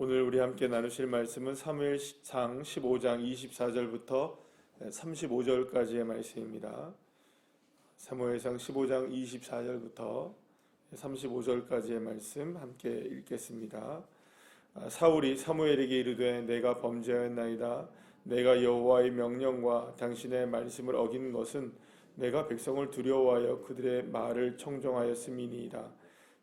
오늘 우리 함께 나누실 말씀은 사무엘상 15장 24절부터 35절까지의 말씀입니다. 사무엘상 15장 24절부터 35절까지의 말씀 함께 읽겠습니다. 사울이 사무엘에게 이르되 내가 범죄하였나이다. 내가 여호와의 명령과 당신의 말씀을 어긴 것은 내가 백성을 두려워하여 그들의 말을 청종하였음이니이다.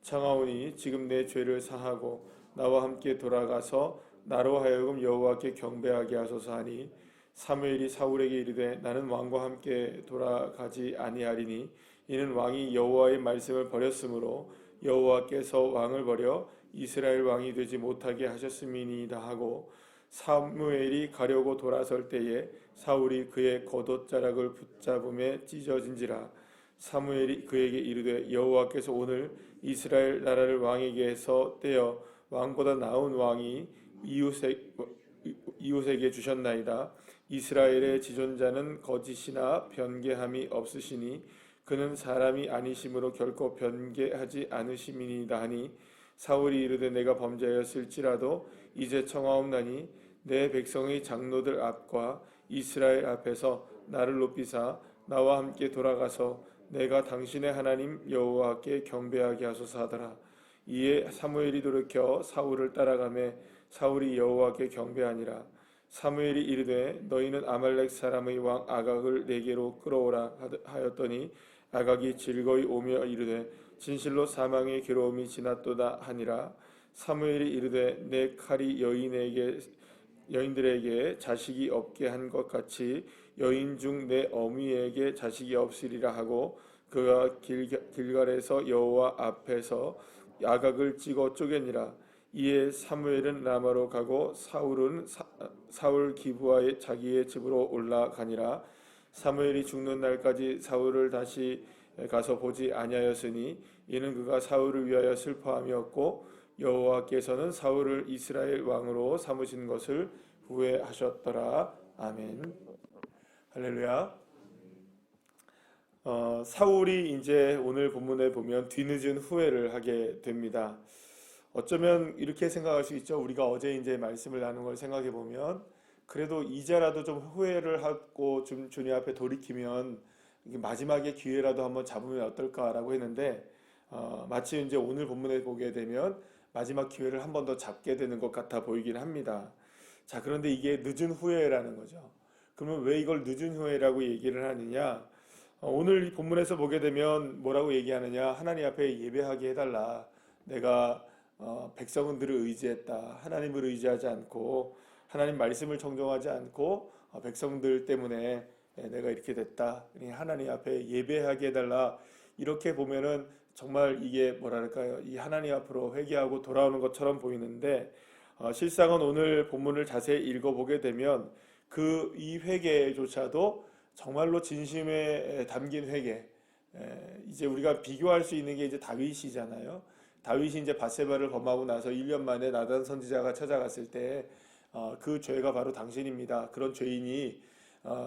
청하오니 지금 내 죄를 사하고 나와 함께 돌아가서 나로 하여금 여호와께 경배하게 하소서 하니 사무엘이 사울에게 이르되 나는 왕과 함께 돌아가지 아니하리니 이는 왕이 여호와의 말씀을 버렸으므로 여호와께서 왕을 버려 이스라엘 왕이 되지 못하게 하셨음이니이다 하고 사무엘이 가려고 돌아설 때에 사울이 그의 겉옷자락을 붙잡음에 찢어진지라. 사무엘이 그에게 이르되 여호와께서 오늘 이스라엘 나라를 왕에게서 떼어 왕보다 나은 왕이 이웃에게 주셨나이다. 이스라엘의 지존자는 거짓이나 변개함이 없으시니 그는 사람이 아니심으로 결코 변개하지 않으심이니이다 하니 사울이 이르되 내가 범죄하였을지라도 이제 청하옵나니 내 백성의 장로들 앞과 이스라엘 앞에서 나를 높이사 나와 함께 돌아가서 내가 당신의 하나님 여호와께 경배하게 하소서 하더라. 이에 사무엘이 돌이켜 사울을 따라가매 사울이 여호와께 경배하니라. 사무엘이 이르되 너희는 아말렉 사람의 왕 아각을 내게로 끌어오라 하였더니 아각이 즐거이 오며 이르되 진실로 사망의 괴로움이 지났도다 하니라. 사무엘이 이르되 내 칼이 여인들에게 자식이 없게 한 것 같이 여인 중 내 어미에게 자식이 없으리라 하고 그가 길갈에서 여호와 앞에서 아각을 찍어 쪼개니라. 이에 사무엘은 라마로 가고 사울은 사울 기브아의 자기의 집으로 올라가니라. 사무엘이 죽는 날까지 사울을 다시 가서 보지 아니하였으니 이는 그가 사울을 위하여 슬퍼함이었고 여호와께서는 사울을 이스라엘 왕으로 삼으신 것을 후회하셨더라. 아멘. 할렐루야. 사울이 이제 오늘 본문에 보면 뒤늦은 후회를 하게 됩니다. 어쩌면 이렇게 생각할 수 있죠. 우리가 어제 이제 말씀을 나눈 걸 생각해 보면 그래도 이제라도 좀 후회를 하고 좀 주님 앞에 돌이키면 마지막에 기회라도 한번 잡으면 어떨까라고 했는데 마치 이제 오늘 본문에 보게 되면 마지막 기회를 한 번 더 잡게 되는 것 같아 보이긴 합니다. 자, 그런데 이게 늦은 후회라는 거죠. 그러면 왜 이걸 늦은 후회라고 얘기를 하느냐? 오늘 이 본문에서 보게 되면 뭐라고 얘기하느냐? 하나님 앞에 예배하게 해달라. 내가 백성들을 의지했다. 하나님을 의지하지 않고 하나님 말씀을 청종하지 않고 백성들 때문에 내가 이렇게 됐다. 하나님 앞에 예배하게 해달라. 이렇게 보면은 정말 이게 뭐랄까요? 이 하나님 앞으로 회개하고 돌아오는 것처럼 보이는데 실상은 오늘 본문을 자세히 읽어보게 되면 이 회개조차도 정말로 진심에 담긴 회개. 이제 우리가 비교할 수 있는 게 이제 다윗이잖아요. 다윗이 이제 밧세바를 범하고 나서 1년 만에 나단 선지자가 찾아갔을 때 그 죄가 바로 당신입니다. 그런 죄인이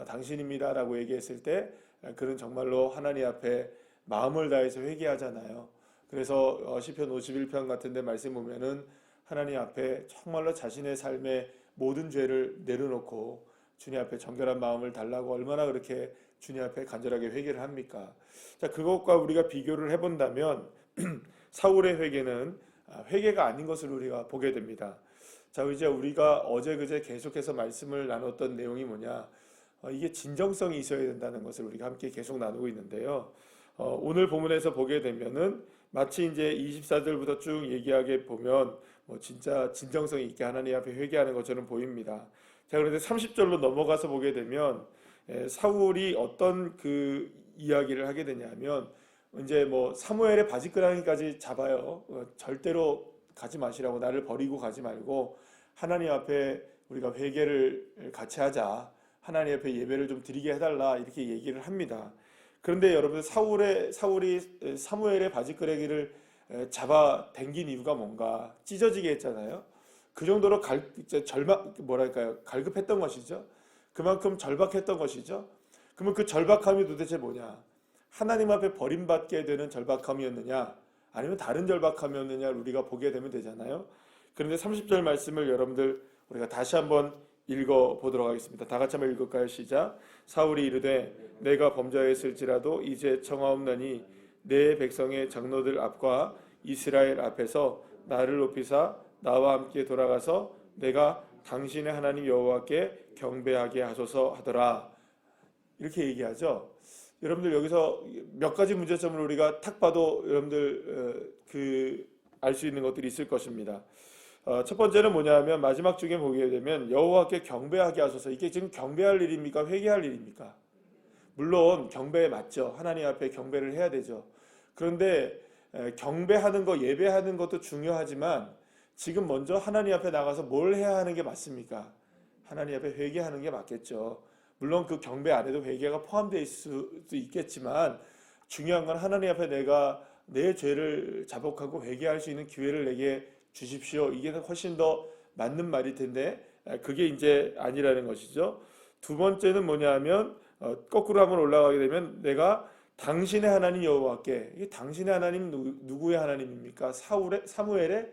당신입니다라고 얘기했을 때 그는 정말로 하나님 앞에 마음을 다해서 회개하잖아요. 그래서 시편 51편 같은 데 말씀 보면은 하나님 앞에 정말로 자신의 삶의 모든 죄를 내려놓고 주님 앞에 정결한 마음을 달라고 얼마나 그렇게 주님 앞에 간절하게 회개를 합니까? 자, 그것과 우리가 비교를 해본다면 사울의 회개는 회개가 아닌 것을 우리가 보게 됩니다. 자, 이제 우리가 어제 그제 계속해서 말씀을 나눴던 내용이 뭐냐? 이게 진정성이 있어야 된다는 것을 우리가 함께 계속 나누고 있는데요. 오늘 본문에서 보게 되면은 마치 이제 24절부터 쭉 얘기하게 보면 진짜 진정성이 있게 하나님 앞에 회개하는 것처럼 보입니다. 자, 그런데 30절로 넘어가서 보게 되면 사울이 어떤 그 이야기를 하게 되냐면 이제 사무엘의 바지끄랑이까지 잡아요. 절대로 가지 마시라고, 나를 버리고 가지 말고 하나님 앞에 우리가 회개를 같이 하자. 하나님 앞에 예배를 좀 드리게 해달라. 이렇게 얘기를 합니다. 그런데 여러분 사울이 사무엘의 바지끄레기를 잡아 당긴 이유가 뭔가? 찢어지게 했잖아요. 그 정도로 갈급했던 것이죠. 그만큼 절박했던 것이죠. 그러면 그 절박함이 도대체 뭐냐? 하나님 앞에 버림받게 되는 절박함이었느냐? 아니면 다른 절박함이었느냐를 우리가 보게 되면 되잖아요. 그런데 30절 말씀을 여러분들 우리가 다시 한번 읽어 보도록 하겠습니다. 다 같이 한번 읽을까요? 시작. 사울이 이르되 내가 범죄하였을지라도 이제 청하옵나니 내 백성의 장로들 앞과 이스라엘 앞에서 나를 높이사 나와 함께 돌아가서 내가 당신의 하나님 여호와께 경배하게 하소서 하더라. 이렇게 얘기하죠. 여러분들 여기서 몇 가지 문제점을 우리가 탁 봐도 여러분들 알 수 있는 것들이 있을 것입니다. 첫 번째는 뭐냐면 마지막 중에 보게 되면 여호와께 경배하게 하소서. 이게 지금 경배할 일입니까? 회개할 일입니까? 물론 경배에 맞죠. 하나님 앞에 경배를 해야 되죠. 그런데 경배하는 거, 예배하는 것도 중요하지만 지금 먼저 하나님 앞에 나가서 뭘 해야 하는 게 맞습니까? 하나님 앞에 회개하는 게 맞겠죠. 물론 그 경배 안에도 회개가 포함되어 있을 수도 있겠지만 중요한 건 하나님 앞에 내가 내 죄를 자복하고 회개할 수 있는 기회를 내게 주십시오. 이게 훨씬 더 맞는 말일 텐데 그게 이제 아니라는 것이죠. 두 번째는 뭐냐면 거꾸로 한번 올라가게 되면 내가 당신의 하나님 여호와께, 이게 당신의 하나님 누구의 하나님입니까? 사무엘의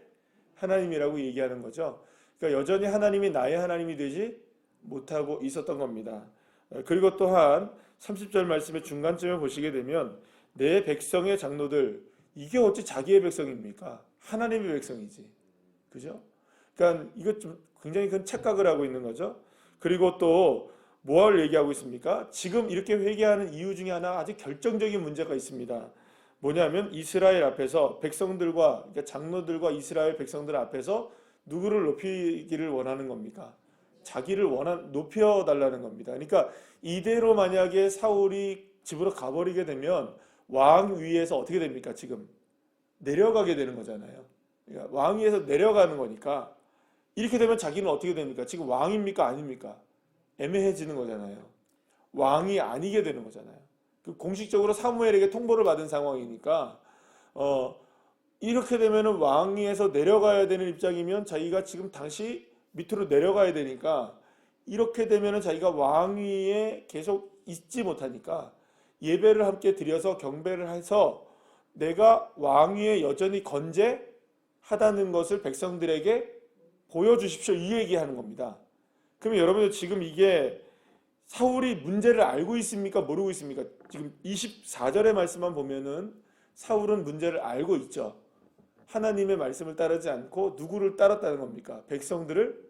하나님이라고 얘기하는 거죠. 그러니까 여전히 하나님이 나의 하나님이 되지 못하고 있었던 겁니다. 그리고 또한 30절 말씀의 중간쯤에 보시게 되면 내 백성의 장로들, 이게 어찌 자기의 백성입니까? 하나님의 백성이지. 그죠? 그러니까 이것 좀 굉장히 큰 착각을 하고 있는 거죠. 그리고 또 뭘 얘기하고 있습니까? 지금 이렇게 회개하는 이유 중에 하나 아주 결정적인 문제가 있습니다. 뭐냐면 이스라엘 앞에서 백성들과, 그러니까 장로들과 이스라엘 백성들 앞에서 누구를 높이기를 원하는 겁니까? 자기를 높여달라는 겁니다. 그러니까 이대로 만약에 사울이 집으로 가버리게 되면 왕 위에서 어떻게 됩니까? 지금 내려가게 되는 거잖아요. 그러니까 왕 위에서 내려가는 거니까 이렇게 되면 자기는 어떻게 됩니까? 지금 왕입니까? 아닙니까? 애매해지는 거잖아요. 왕이 아니게 되는 거잖아요. 공식적으로 사무엘에게 통보를 받은 상황이니까 이렇게 되면은 왕위에서 내려가야 되는 입장이면 자기가 지금 당시 밑으로 내려가야 되니까 이렇게 되면은 자기가 왕위에 계속 있지 못하니까 예배를 함께 드려서 경배를 해서 내가 왕위에 여전히 건재하다는 것을 백성들에게 보여주십시오. 이 얘기하는 겁니다. 그러면 여러분들 지금 이게 사울이 문제를 알고 있습니까? 모르고 있습니까? 지금 24절의 말씀만 보면은 사울은 문제를 알고 있죠. 하나님의 말씀을 따르지 않고 누구를 따랐다는 겁니까? 백성들을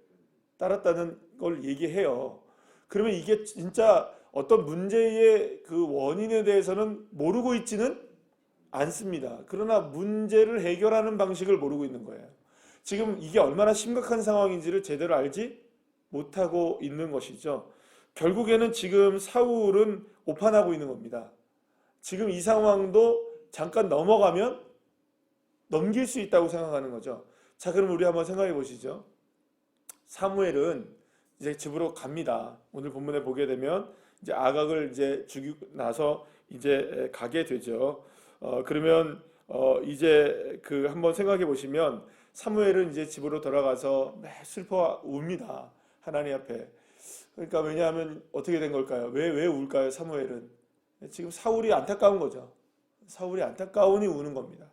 따랐다는 걸 얘기해요. 그러면 이게 진짜 어떤 문제의 그 원인에 대해서는 모르고 있지는 않습니다. 그러나 문제를 해결하는 방식을 모르고 있는 거예요. 지금 이게 얼마나 심각한 상황인지를 제대로 알지 못하고 있는 것이죠. 결국에는 지금 사울은 오판하고 있는 겁니다. 지금 이 상황도 잠깐 넘어가면 넘길 수 있다고 생각하는 거죠. 자, 그럼 우리 한번 생각해 보시죠. 사무엘은 이제 집으로 갑니다. 오늘 본문에 보게 되면 이제 아각을 이제 죽이고 나서 이제 가게 되죠. 그러면 이제 그 한번 생각해 보시면 사무엘은 이제 집으로 돌아가서 매 슬퍼 웁니다. 하나님 앞에. 그러니까 왜냐하면 어떻게 된 걸까요? 왜 울까요? 사무엘은 지금 사울이 안타까운 거죠. 사울이 안타까우니 우는 겁니다.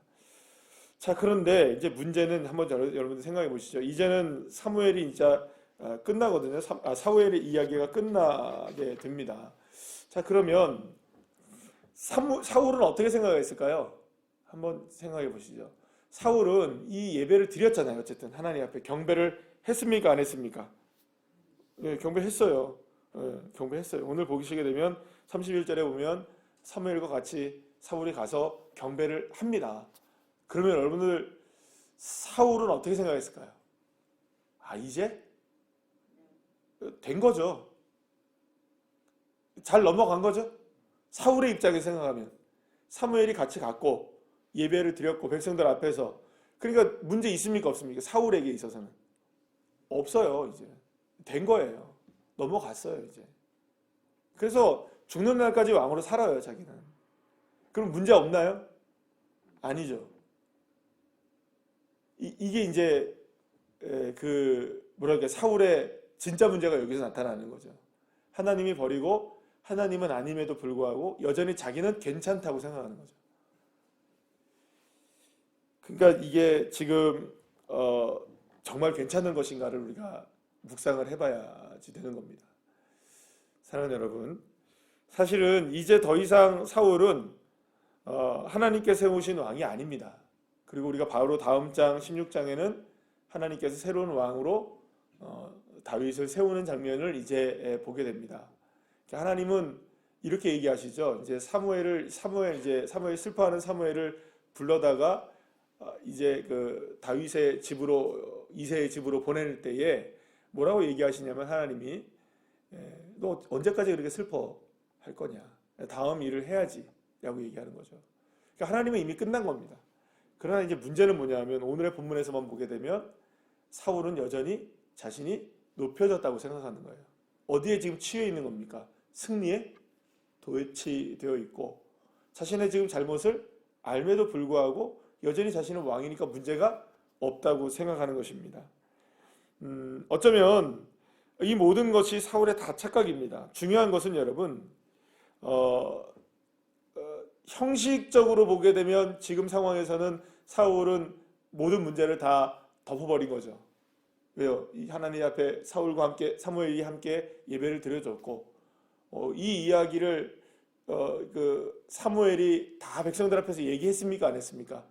자, 그런데 이제 문제는 한번 여러분들 생각해 보시죠. 이제는 사무엘이 진짜 끝나거든요. 사무엘의 이야기가 끝나게 됩니다. 자, 그러면 사울은 어떻게 생각했을까요? 한번 생각해 보시죠. 사울은 이 예배를 드렸잖아요. 어쨌든 하나님 앞에 경배를 했습니까? 안 했습니까? 네, 경배했어요. 네, 경배했어요. 오늘 보시게 되면 31절에 보면 사무엘과 같이 사울이 가서 경배를 합니다. 그러면 여러분들 사울은 어떻게 생각했을까요? 아, 이제 된 거죠. 잘 넘어간 거죠. 사울의 입장에서 생각하면 사무엘이 같이 갔고 예배를 드렸고 백성들 앞에서, 그러니까 문제 있습니까? 없습니까? 사울에게 있어서는 없어요. 이제 된 거예요. 넘어갔어요. 이제 그래서 죽는 날까지 왕으로 살아요. 자기는. 그럼 문제 없나요? 아니죠. 이게 이제 뭐랄까, 사울의 진짜 문제가 여기서 나타나는 거죠. 하나님이 버리고 하나님은 아님에도 불구하고 여전히 자기는 괜찮다고 생각하는 거죠. 그러니까 이게 지금 정말 괜찮은 것인가를 우리가 묵상을 해봐야지 되는 겁니다. 사랑하는 여러분, 사실은 이제 더 이상 사울은 하나님께 세우신 왕이 아닙니다. 그리고 우리가 바로 다음 장 16장에는 하나님께서 새로운 왕으로 다윗을 세우는 장면을 이제 보게 됩니다. 하나님은 이렇게 얘기하시죠. 이제 사무엘 슬퍼하는 사무엘을 불러다가 이제 그 다윗의 집으로, 이새의 집으로 보낼 때에 뭐라고 얘기하시냐면, 하나님이 너 언제까지 그렇게 슬퍼할 거냐, 다음 일을 해야지 라고 얘기하는 거죠. 그러니까 하나님은 이미 끝난 겁니다. 그러나 이제 문제는 뭐냐면, 오늘의 본문에서만 보게 되면 사울은 여전히 자신이 높여졌다고 생각하는 거예요. 어디에 지금 치여 있는 겁니까? 승리에 도취되어 있고, 자신의 지금 잘못을 알매도 불구하고 여전히 자신은 왕이니까 문제가 없다고 생각하는 것입니다. 어쩌면 이 모든 것이 사울의 다 착각입니다. 중요한 것은 여러분, 형식적으로 보게 되면 지금 상황에서는 사울은 모든 문제를 다 덮어버린 거죠. 왜요? 하나님 앞에 사무엘이 함께 예배를 드려줬고, 이 이야기를 그 사무엘이 다 백성들 앞에서 얘기했습니까? 안 했습니까?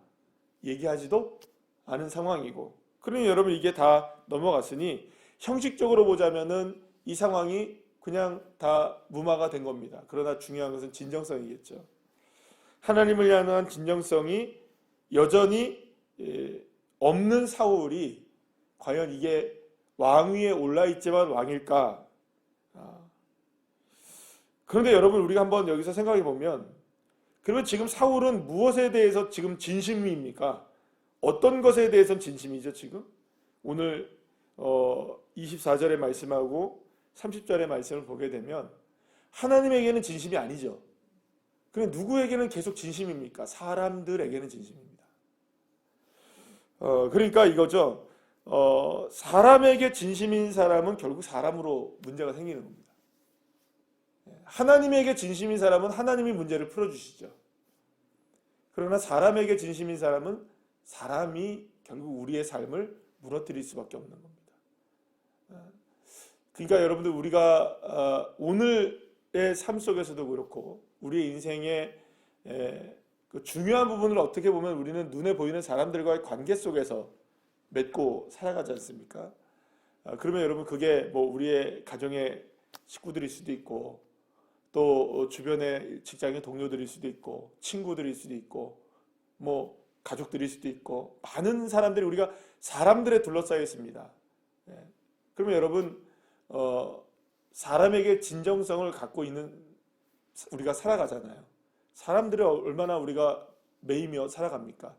얘기하지도 않은 상황이고, 그러니 여러분 이게 다 넘어갔으니 형식적으로 보자면은 이 상황이 그냥 다 무마가 된 겁니다. 그러나 중요한 것은 진정성이겠죠. 하나님을 향한 진정성이 여전히 없는 사울이 과연 이게 왕위에 올라있지만 왕일까? 그런데 여러분, 우리가 한번 여기서 생각해 보면, 그러면 지금 사울은 무엇에 대해서 지금 진심입니까? 어떤 것에 대해서는 진심이죠 지금? 오늘 24절의 말씀하고 30절의 말씀을 보게 되면 하나님에게는 진심이 아니죠. 그럼 누구에게는 계속 진심입니까? 사람들에게는 진심입니다. 그러니까 이거죠. 사람에게 진심인 사람은 결국 사람으로 문제가 생기는 겁니다. 하나님에게 진심인 사람은 하나님이 문제를 풀어주시죠. 그러나 사람에게 진심인 사람은 사람이 결국 우리의 삶을 무너뜨릴 수밖에 없는 겁니다. 그러니까 여러분들, 우리가 오늘의 삶 속에서도 그렇고 우리의 인생의 그 중요한 부분을 어떻게 보면 우리는 눈에 보이는 사람들과의 관계 속에서 맺고 살아가지 않습니까? 그러면 여러분, 그게 뭐 우리의 가정의 식구들일 수도 있고, 또 주변의 직장의 동료들일 수도 있고, 친구들일 수도 있고, 뭐 가족들일 수도 있고, 많은 사람들이, 우리가 사람들에 둘러싸여 있습니다. 그러면 여러분, 사람에게 진정성을 갖고 있는 우리가 살아가잖아요. 사람들을 얼마나 우리가 매이며 살아갑니까?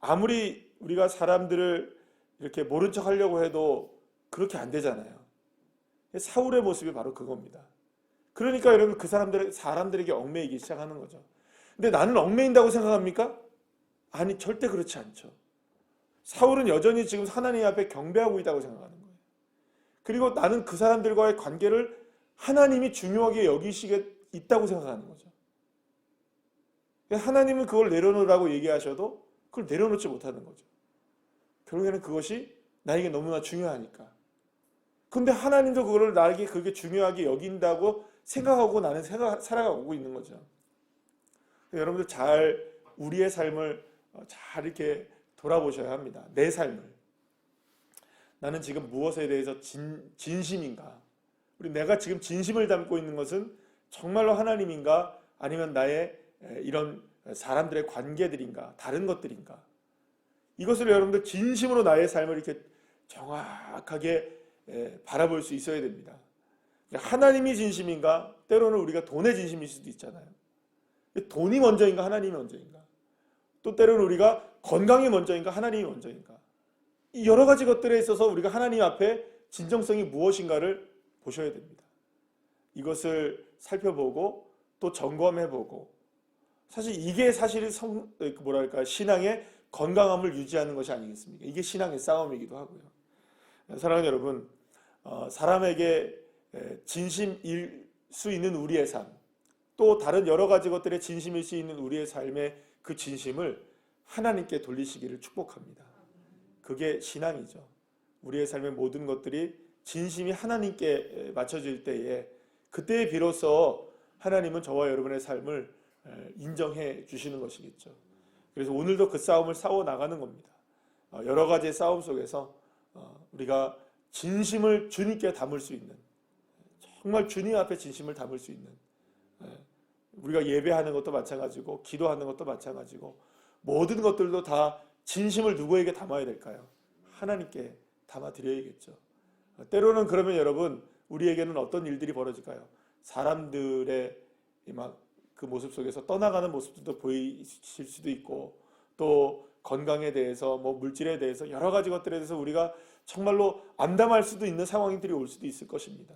아무리 우리가 사람들을 이렇게 모른 척 하려고 해도 그렇게 안 되잖아요. 사울의 모습이 바로 그겁니다. 그러니까 여러분, 그 사람들에게 얽매이기 시작하는 거죠. 근데 나는 얽매인다고 생각합니까? 아니, 절대 그렇지 않죠. 사울은 여전히 지금 하나님 앞에 경배하고 있다고 생각하는 거예요. 그리고 나는 그 사람들과의 관계를 하나님이 중요하게 여기시게 있다고 생각하는 거죠. 하나님은 그걸 내려놓으라고 얘기하셔도 그걸 내려놓지 못하는 거죠. 결국에는 그것이 나에게 너무나 중요하니까. 근데 하나님도 그거를 나에게 그게 중요하게 여긴다고 생각하고 나는 살아가고 있는 거죠. 여러분들, 우리의 삶을 잘 이렇게 돌아보셔야 합니다. 내 삶을. 나는 지금 무엇에 대해서 진심인가? 내가 지금 진심을 담고 있는 것은 정말로 하나님인가? 아니면 나의 이런 사람들의 관계들인가? 다른 것들인가? 이것을 여러분들 진심으로 나의 삶을 이렇게 정확하게 바라볼 수 있어야 됩니다. 하나님이 진심인가? 때로는 우리가 돈의 진심일 수도 있잖아요. 돈이 먼저인가? 하나님이 먼저인가? 또 때로는 우리가 건강이 먼저인가? 하나님이 먼저인가? 이 여러 가지 것들에 있어서 우리가 하나님 앞에 진정성이 무엇인가를 보셔야 됩니다. 이것을 살펴보고 또 점검해보고, 사실 이게 신앙의 건강함을 유지하는 것이 아니겠습니까? 이게 신앙의 싸움이기도 하고요. 사랑하는 여러분, 사람에게 진심일 수 있는 우리의 삶, 또 다른 여러 가지 것들의 진심일 수 있는 우리의 삶의 그 진심을 하나님께 돌리시기를 축복합니다. 그게 신앙이죠. 우리의 삶의 모든 것들이 진심이 하나님께 맞춰질 때에 그때에 비로소 하나님은 저와 여러분의 삶을 인정해 주시는 것이겠죠. 그래서 오늘도 그 싸움을 싸워 나가는 겁니다. 여러 가지의 싸움 속에서 우리가 진심을 주님께 담을 수 있는, 정말 주님 앞에 진심을 담을 수 있는, 우리가 예배하는 것도 마찬가지고 기도하는 것도 마찬가지고 모든 것들도 다 진심을 누구에게 담아야 될까요? 하나님께 담아 드려야겠죠. 때로는 그러면 여러분 우리에게는 어떤 일들이 벌어질까요? 사람들의 막 그 모습 속에서 떠나가는 모습들도 보이실 수도 있고, 또 건강에 대해서 뭐 물질에 대해서 여러 가지 것들에 대해서 우리가 정말로 암담할 수도 있는 상황들이 올 수도 있을 것입니다.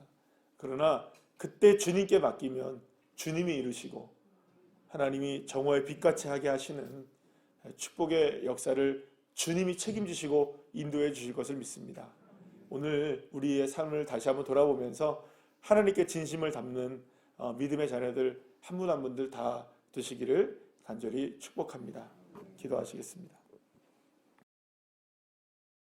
그러나 그때 주님께 맡기면 주님이 이루시고 하나님이 정오의 빛같이 하게 하시는 축복의 역사를 주님이 책임지시고 인도해 주실 것을 믿습니다. 오늘 우리의 삶을 다시 한번 돌아보면서 하나님께 진심을 담는 믿음의 자녀들 한 분 한 분들 다 되시기를 간절히 축복합니다. 기도하시겠습니다.